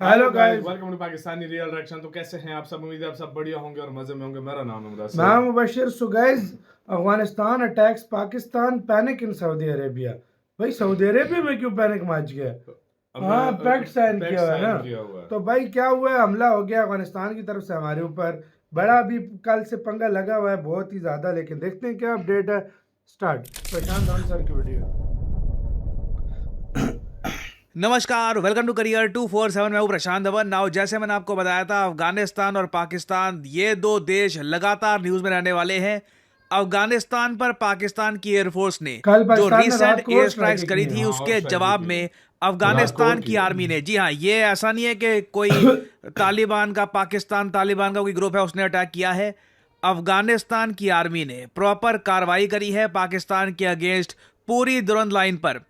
Hello guys, welcome to Pakistani real reaction. तो कैसे हैं आप सब? उम्मीद है आप सब बढ़िया होंगे और मजे में होंगे। मेरा नाम है मुदस्सिर। मैं Mubashir. So guys, Afghanistan attacks Pakistan, panic in Saudi Arabia. भाई सऊदी अरेबिया में क्यों पैनिक मच गया? हाँ, पैक्ट साइन किया हुआ है ना। हुआ है। तो भाई क्या हुआ है? हमला हो गया अफगानिस्तान की तरफ से हमारे ऊपर। बड़ा अभी कल से पंगा लगा हुआ है, बहुत ही ज्यादा। लेकिन देखते हैं क्या अपडेट है। स्टार्ट प्रशांत धवन सर की वीडियो। नमस्कार, वेलकम टू करियर 247। मैं हूं प्रशांत धवन। नाउ जैसे मैंने आपको बताया था, अफगानिस्तान और पाकिस्तान ये दो देश लगातार न्यूज में रहने वाले हैं। अफगानिस्तान पर पाकिस्तान की एयरफोर्स ने कल जो पाकिस्तान ने रात रीसेंट को एयर और स्ट्राइक्स स्ट्राइक करी की थी है। उसके strike जवाब की में है। अफगानिस्तान रात की को आर्मी ने, जी हाँ, ये ऐसा नहीं है कि कोई तालिबान का कोई ग्रुप है उसने अटैक किया है। अफगानिस्तान की आर्मी ने प्रॉपर कार्रवाई करी है पाकिस्तान के अगेंस्ट पूरी दुरंत लाइन पर।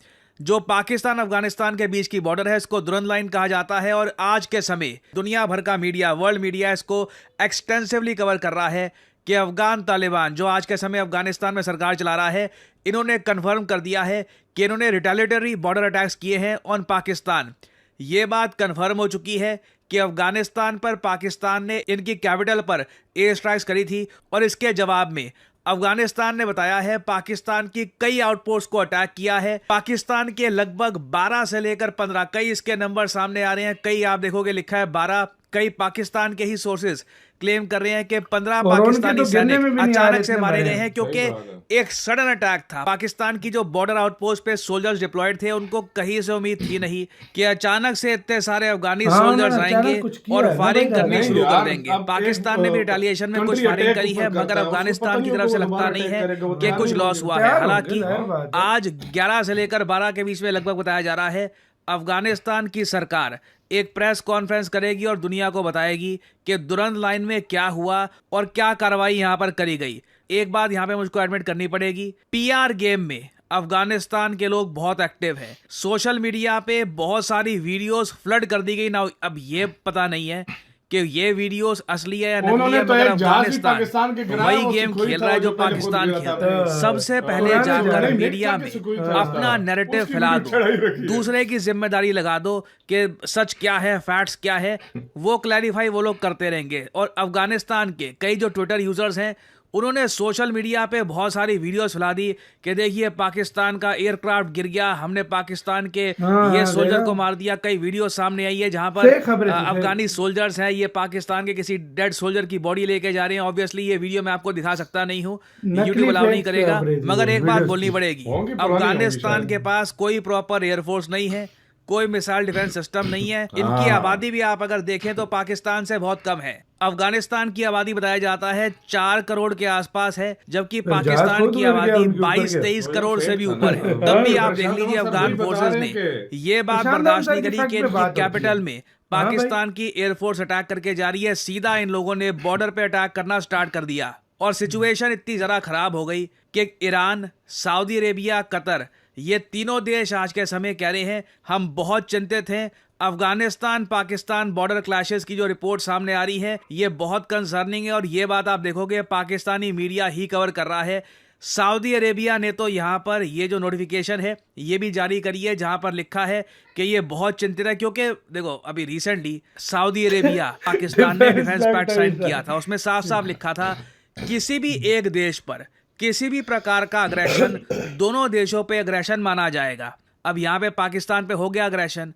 जो पाकिस्तान अफगानिस्तान के बीच की बॉर्डर है इसको दुरंत लाइन कहा जाता है और आज के समय दुनिया भर का मीडिया, वर्ल्ड मीडिया इसको एक्सटेंसिवली कवर कर रहा है कि अफगान तालिबान जो आज के समय अफगानिस्तान में सरकार चला रहा है, इन्होंने कंफर्म कर दिया है कि इन्होंने रिटेलिएटरी बॉर्डर अटैक्स किए हैं ऑन पाकिस्तान। ये बात कंफर्म हो चुकी है कि अफगानिस्तान पर पाकिस्तान ने इनकी कैपिटल पर एयर स्ट्राइक्स करी थी और इसके जवाब में अफगानिस्तान ने बताया है पाकिस्तान की कई आउटपोस्ट को अटैक किया है। पाकिस्तान के लगभग 12 से लेकर 15, कई इसके नंबर सामने आ रहे हैं, कई आप देखोगे लिखा है 12, कई पाकिस्तान के ही सोर्सेज क्लेम कर रहे हैं कि 15 और उनके पाकिस्तानी तो गिनने सैनिक में भी नहीं आ रहे अचानक से इतने मारे मरे गए हैं। हैं, क्योंकि एक सडन अटैक था। पाकिस्तान की जो बॉर्डर आउटपोस्ट पे सोल्जर्स डिप्लॉयड थे उनको कहीं से उम्मीद थी नहीं कि अचानक से इतने सारे अफगानी हाँ, सोल्जर्स उन्होंने अचानक आएंगे कुछ किया और है ना फायरिंग भाई, करनी नहीं शुरू कर यार, देंगे। अब पाकिस्तान ने भी रिटेलिएशन में कुछ country फायरिंग attack करी ऊपर है, करता मगर है, उसको पता अफगानिस्तान नहीं की तरफ होगा से वो लगता दोबारा नहीं attack है करेगा, वो कि तैयार कुछ नहीं लॉस होंगे। हुआ है। तैयार होंगे, हालांकि जाहिर बात है। आज 11 से लेकर 12 के बीच में लगभग बताया जा रहा है अफगानिस्तान की सरकार एक प्रेस कॉन्फ्रेंस करेगी और दुनिया को बताएगी कि दुरंत लाइन में क्या हुआ और क्या कार्रवाई यहां पर करी गई। एक बात यहां पे मुझको एडमिट करनी पड़ेगी, पीआर गेम में अफगानिस्तान के लोग बहुत एक्टिव हैं। सोशल मीडिया पे बहुत सारी वीडियोस फ्लड कर दी गई ना। अब ये पता नहीं है कि ये वीडियोस असली है या नकली उन्होंने है, तो मगर एक जहाज भी पाकिस्तान के अफगानिस्तान गिराया, वही वो गेम सुखोई खेल था रहा है जो पहले खुद पाकिस्तान गिरा था खेलता है। अपने। सबसे पहले पुराने जाकर जहाज, मीडिया नहीं, में सुखोई था अपना नैरेटिव उसकी फैला वीडियो दो, चढ़ाई रखी है। दूसरे की जिम्मेदारी लगा दो कि सच क्या है, फैक्ट्स क्या है, वो क्लैरिफाई वो लोग करते रहेंगे। और अफगानिस्तान के कई जो ट्विटर यूजर्स हैं उन्होंने सोशल मीडिया पे बहुत सारी वीडियोस फैला दी कि देखिए पाकिस्तान का एयरक्राफ्ट गिर गया, हमने पाकिस्तान के हाँ, ये सोल्जर देखा। को मार दिया। कई वीडियो सामने आई है जहां पर फेक खबरें थी, फेक। अफगानी सोल्जर्स हैं, ये पाकिस्तान के किसी डेड सोल्जर की बॉडी लेके जा रहे हैं। ऑब्वियसली ये वीडियो मैं आपको दिखा सकता नहीं हूँ, नकली यूट्यूब अलाउ नहीं फेक करेगा, खबरें थी मगर वो एक बात वीडियोस बोलनी की। पड़ेगी, होंगी, पुरानी होंगी अफगानिस्तान शायद। के पास कोई प्रॉपर एयरफोर्स नहीं है, कोई मिसाइल डिफेंस सिस्टम नहीं है। इनकी हाँ। आबादी भी आप अगर देखें तो पाकिस्तान से बहुत कम है। अफगानिस्तान की आबादी बताया जाता है 4 करोड़ के आसपास है, जबकि फिर जहाज पाकिस्तान खुद की उड़ गया आबादी उनके ऊपर 22-23 के। करोड़ से भी वही ऊपर फेक है। था ना। तब भी आप प्रशांत देख लीजिए धवन सर अफगान वही बता फोर्सेस रहे ने हैं ये बात प्रशांत धवन बर्दाश्त सर नहीं की करी फैक्ट कि पे इनकी बात होती कैपिटल है। में हाँ भाई। पाकिस्तान की एयरफोर्स अटैक करके जा रही है। सीधा इन लोगों ने बॉर्डर पे अटैक करना स्टार्ट कर दिया और सिचुएशन इतनी जरा खराब हो गई कि ईरान, सऊदी अरेबिया, कतर, ये तीनों देश आज के समय कह रहे हैं हम बहुत चिंतित हैं। अफगानिस्तान पाकिस्तान बॉर्डर क्लैशेस की जो रिपोर्ट सामने आ रही है ये बहुत कंसर्निंग है और ये बात आप देखोगे पाकिस्तानी मीडिया ही कवर कर रहा है। सऊदी अरेबिया ने तो यहाँ पर ये जो नोटिफिकेशन है ये भी जारी करी है जहां पर लिखा है कि ये बहुत चिंतित है, क्योंकि देखो अभी रिसेंटली सऊदी अरेबिया पाकिस्तान ने डिफेंस पैक्ट साइन किया था, उसमें साफ साफ लिखा था किसी भी एक देश पर किसी भी प्रकार का अग्रेशन दोनों देशों पे अग्रेशन माना जाएगा। अब यहाँ पे पाकिस्तान पे हो गया अग्रेशन,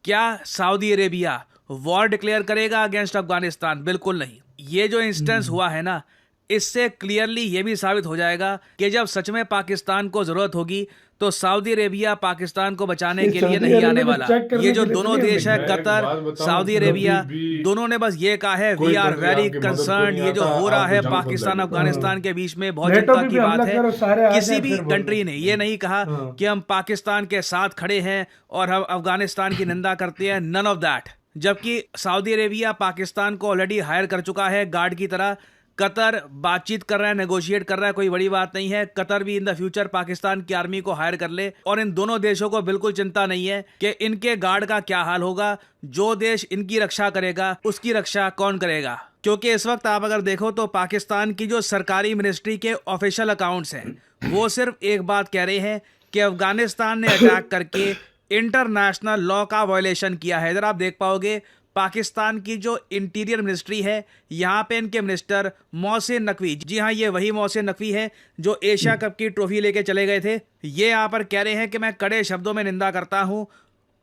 क्या सऊदी अरेबिया वॉर डिक्लेयर करेगा अगेंस्ट अफगानिस्तान? बिल्कुल नहीं। ये जो इंस्टेंस हुआ है ना, इससे क्लियरली ये भी साबित हो जाएगा कि जब सच में पाकिस्तान को जरूरत होगी तो सऊदी अरेबिया पाकिस्तान को बचाने के लिए नहीं आने वाला। ये जो दोनों देश है, कतर, सऊदी अरेबिया, दोनों ने बस ये कहा है वी आर वेरी कंसर्न। ये जो हो रहा है पाकिस्तान अफगानिस्तान के बीच में बहुत चिंता की बात है। किसी भी कंट्री ने ये नहीं कहा कि हम पाकिस्तान के साथ खड़े हैं और हम अफगानिस्तान की निंदा करते हैं, नन ऑफ दैट। जबकि सऊदी अरेबिया पाकिस्तान को ऑलरेडी हायर कर चुका है गार्ड की तरह, कतर बातचीत कर रहा है, नेगोशिएट कर रहा है, कोई बड़ी बात नहीं है। कतर भी इन द फ्यूचर पाकिस्तान की आर्मी को हायर कर ले और इन दोनों देशों को बिल्कुल चिंता नहीं है कि इनके गार्ड का क्या हाल होगा। जो देश इनकी रक्षा करेगा उसकी रक्षा कौन करेगा? क्योंकि इस वक्त आप अगर देखो तो पाकिस्तान की जो सरकारी मिनिस्ट्री के ऑफिशियल अकाउंट्स हैं वो सिर्फ एक बात कह रहे हैं कि अफगानिस्तान ने अटैक करके इंटरनेशनल लॉ का वायलेशन किया है। इधर आप देख पाओगे पाकिस्तान की जो इंटीरियर मिनिस्ट्री है, यहाँ पे इनके मिनिस्टर मोहसिन नकवी, जी हाँ ये वही मोहसिन नकवी है जो एशिया कप की ट्रॉफी लेके चले गए थे, ये यहाँ पर कह रहे हैं कि मैं कड़े शब्दों में निंदा करता हूँ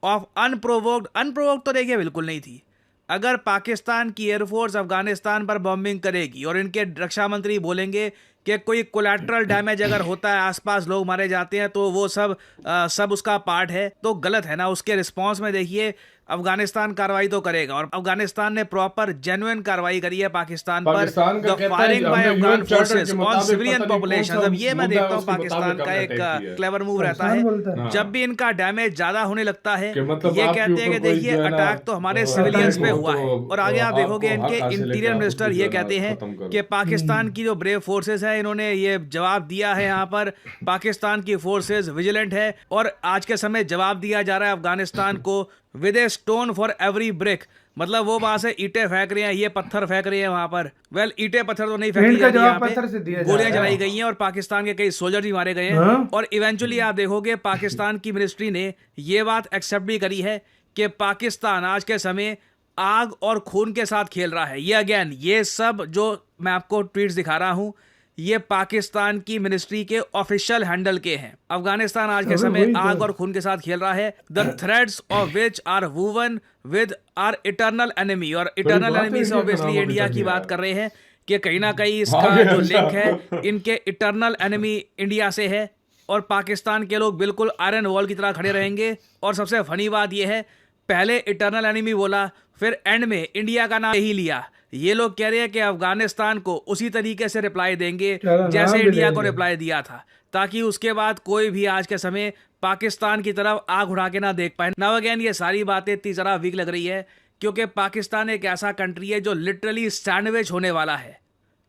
ऑफ अनप्रोवोक्ड तो देखिए बिल्कुल नहीं थी। अगर पाकिस्तान की एयरफोर्स अफगानिस्तान पर बॉम्बिंग करेगी और इनके रक्षा मंत्री बोलेंगे कि कोई कोलैटरल डैमेज अगर होता है, आसपास लोग मारे जाते हैं, तो वो सब उसका पार्ट है, तो गलत है ना। उसके रिस्पॉन्स में देखिए अफगानिस्तान कार्रवाई तो करेगा, और अफगानिस्तान ने प्रॉपर जेन्युइन कार्रवाई करी है पाकिस्तान पर। Firing by Afghan forces on civilian population. अब ये मैं देखता हूँ पाकिस्तान का एक क्लेवर मूव रहता है, जब भी इनका डैमेज ज्यादा होने लगता है ये कहते हैं कि देखिए अटैक तो हमारे सिविलियंस पे हुआ है। और आगे आप देखोगे इनके इंटीरियर मिनिस्टर ये कहते हैं कि पाकिस्तान की जो ब्रेव फोर्सेस है इन्होंने ये जवाब दिया है, यहाँ पर पाकिस्तान की फोर्सेस विजिलेंट है और आज के समय जवाब दिया जा रहा है अफगानिस्तान को with a stone for every brick. मतलब वो वहां से ईंटें फेंक रहे हैं, ये पत्थर फेंक रहे हैं वहां पर। वेल ईंटें पत्थर तो नहीं फेंकी जा रही, यहाँ पे गोलियां चलाई गई हैं और पाकिस्तान के कई सोल्जर भी मारे गए हैं। और इवेंचुअली आप देखोगे पाकिस्तान की मिनिस्ट्री ने ये बात एक्सेप्ट भी करी है कि पाकिस्तान आज के समय आग और खून के साथ खेल रहा है। ये अगेन ये सब जो मैं आपको ट्वीट्स दिखा रहा हूं ये पाकिस्तान की मिनिस्ट्री के ऑफिशियल हैंडल के हैं। अफगानिस्तान आज के समय आग और खून के साथ खेल रहा है। The threads of which are woven with our eternal enemy, और इटर्नल एनिमी से ऑब्वियसली इंडिया की बात कर रहे हैं कि कहीं ना कहीं इसका जो लिंक है इनके इटर्नल एनिमी इंडिया से है, और पाकिस्तान के लोग बिल्कुल आयरन वॉल की तरह खड़े रहेंगे। और सबसे फनी बात यह है, पहले इटर्नल एनिमी बोला, फिर एंड में इंडिया का नाम ही लिया। ये लोग कह रहे हैं कि अफगानिस्तान को उसी तरीके से रिप्लाई देंगे जैसे इंडिया को रिप्लाई दिया था, ताकि उसके बाद कोई भी आज के समय पाकिस्तान की तरफ आग उड़ा के ना देख पाए। नाउ अगेन ये सारी बातें इतनी जरा वीक लग रही है क्योंकि पाकिस्तान एक ऐसा कंट्री है जो लिटरली सैंडविच होने वाला है।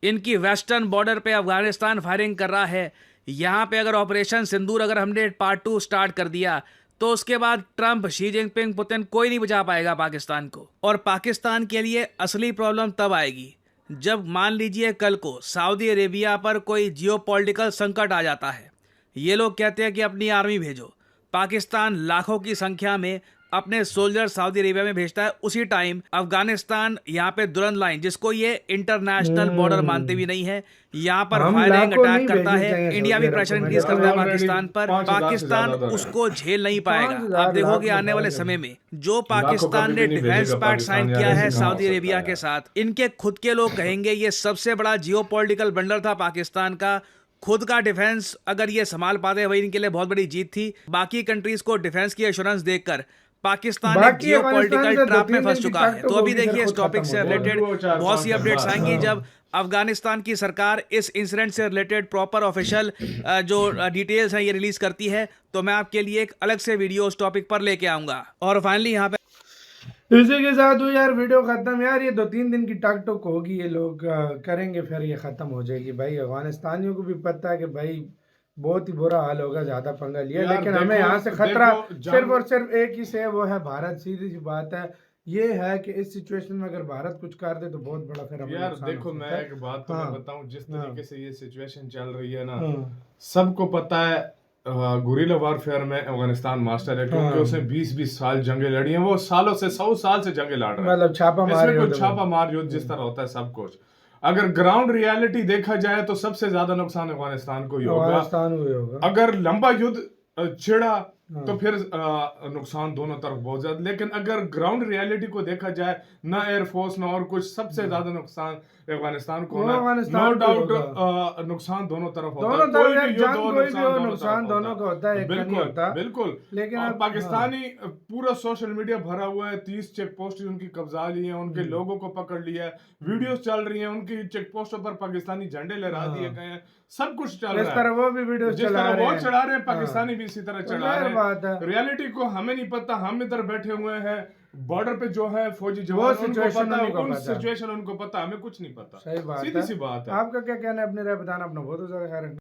इनकी वेस्टर्न बॉर्डर पे अफगानिस्तान फायरिंग कर रहा है। यहाँ पे अगर ऑपरेशन सिंदूर अगर हमने पार्ट 2 स्टार्ट कर दिया तो उसके बाद ट्रंप, शी जिनपिंग, पुतिन कोई नहीं बचा पाएगा पाकिस्तान को। और पाकिस्तान के लिए असली प्रॉब्लम तब आएगी जब मान लीजिए कल को सऊदी अरेबिया पर कोई जियोपॉलिटिकल संकट आ जाता है। ये लोग कहते हैं कि अपनी आर्मी भेजो, पाकिस्तान लाखों की संख्या में अपने सोल्जर सऊदी अरेबिया में भेजता है। उसी टाइम अफगानिस्तान यहाँ पे दुरंत लाइन, जिसको ये इंटरनेशनल बॉर्डर मानते भी नहीं है, यहाँ पर फायरिंग अटैक करता है। इंडिया भी प्रेशर इंक्रीज करता है पाकिस्तान पर, पाकिस्तान उसको झेल नहीं पाएगा। आप देखोगे आने वाले समय में जो पाकिस्तान ने डिफेंस पैक्ट साइन किया है सऊदी अरेबिया के साथ, इनके खुद के लोग कहेंगे ये सबसे बड़ा जियोपॉलिटिकल ब्लंडर था पाकिस्तान का। खुद का डिफेंस अगर ये संभाल पाते वही इनके लिए बहुत बड़ी जीत थी। बाकी कंट्रीज को डिफेंस की एश्योरेंस देखकर पाकिस्तान एक जियोपॉलिटिकल ट्रैप में फंस चुका है। तो अभी देखिए इस टॉपिक से रिलेटेड बहुत सी अपडेट्स आएंगी जब अफगानिस्तान की सरकार इस इंसिडेंट से रिलेटेड प्रॉपर ऑफिशियल जो डिटेल्स हैं ये रिलीज करती है, तो मैं आपके लिए एक अलग से वीडियो उस टॉपिक पर लेके आऊंगा। और फाइनली यहाँ पे इसी के साथ हुई यार वीडियो खत्म। यार ये 2-3 दिन की टाक टोक होगी, ये लोग करेंगे फिर ये खत्म हो जाएगी। भाई अफगानिस्तानियों को भी पता है कि भाई बहुत ही बुरा हाल होगा, ज्यादा पंगा लिया, लेकिन हमें यहाँ से खतरा सिर्फ और सिर्फ एक ही से, वो है भारत। सीधी सी बात है ये है कि इस सिचुएशन में अगर भारत कुछ कर दे तो बहुत बड़ा फिर हमें यार देखो मैं एक बात तुम्हें बताऊं, जिस तरीके से ये सिचुएशन चल रही है ना, सबको पता है गुरिल्ला वॉरफेयर में अफगानिस्तान मास्टर है, क्योंकि उसने 20-20 साल जंगें लड़ी हैं। वो सालों से 100 साल से जंगें लड़ रहा है, मतलब छापा मार युद्ध जिस तरह होता है सब कुछ। अगर ग्राउंड रियलिटी देखा जाए तो सबसे ज्यादा नुकसान अफगानिस्तान को ही होगा। अगर लंबा युद्ध छिड़ा तो फिर नुकसान दोनों तरफ बहुत ज्यादा। लेकिन अगर ग्राउंड रियलिटी को देखा जाए, ना एयरफोर्स ना और कुछ, सबसे ज्यादा नुकसान अफगानिस्तान को, नो डाउट नुकसान दोनों तरफ होता है। कोई भी युद्ध हो नुकसान दोनों का होता है, बिल्कुल। लेकिन पाकिस्तानी पूरा सोशल मीडिया भरा हुआ है, 30 चेक पोस्ट उनकी कब्जा ली है, उनके लोगों को पकड़ लिया है, वीडियोस चल रही हैं, उनकी चेक पोस्टों पर पाकिस्तानी झंडे लहरा दिए गए हैं, सब कुछ चल रहा है। वो भी वीडियो चला रहे हैं, पाकिस्तानी भी इसी तरह चला रहे हैं। रियलिटी को हमें नहीं पता, हम इधर बैठे हुए हैं बॉर्डर पे, जो है फौजी जवान, उनको पता है, उन सिचुएशन उनको पता, हमें कुछ नहीं पता। सीधी सी बात है। आपका क्या कहना है, अपने राय बताना, अपना बहुत ज्यादा ख्याल रखना।